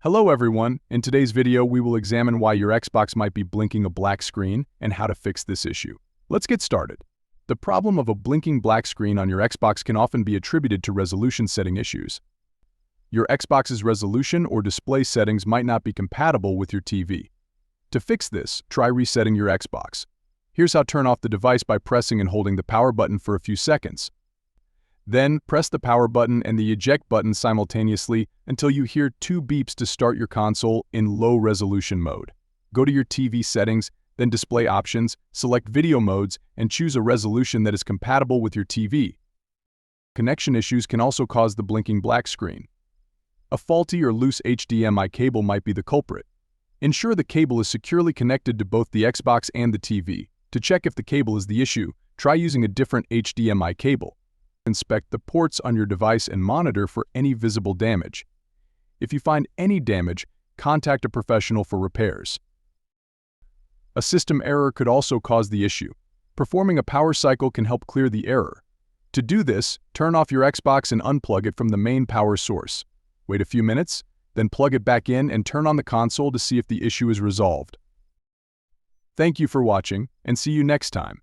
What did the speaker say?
Hello everyone, in today's video we will examine why your Xbox might be blinking a black screen and how to fix this issue. Let's get started. The problem of a blinking black screen on your Xbox can often be attributed to resolution setting issues. Your Xbox's resolution or display settings might not be compatible with your TV. To fix this, try resetting your Xbox. Here's how: turn off the device by pressing and holding the power button for a few seconds. Then, press the power button and the eject button simultaneously until you hear two beeps to start your console in low-resolution mode. Go to your TV settings, then Display Options, select Video Modes, and choose a resolution that is compatible with your TV. Connection issues can also cause the blinking black screen. A faulty or loose HDMI cable might be the culprit. Ensure the cable is securely connected to both the Xbox and the TV. To check if the cable is the issue, try using a different HDMI cable. Inspect the ports on your device and monitor for any visible damage. If you find any damage, contact a professional for repairs. A system error could also cause the issue. Performing a power cycle can help clear the error. To do this, turn off your Xbox and unplug it from the main power source. Wait a few minutes, then plug it back in and turn on the console to see if the issue is resolved. Thank you for watching, and see you next time.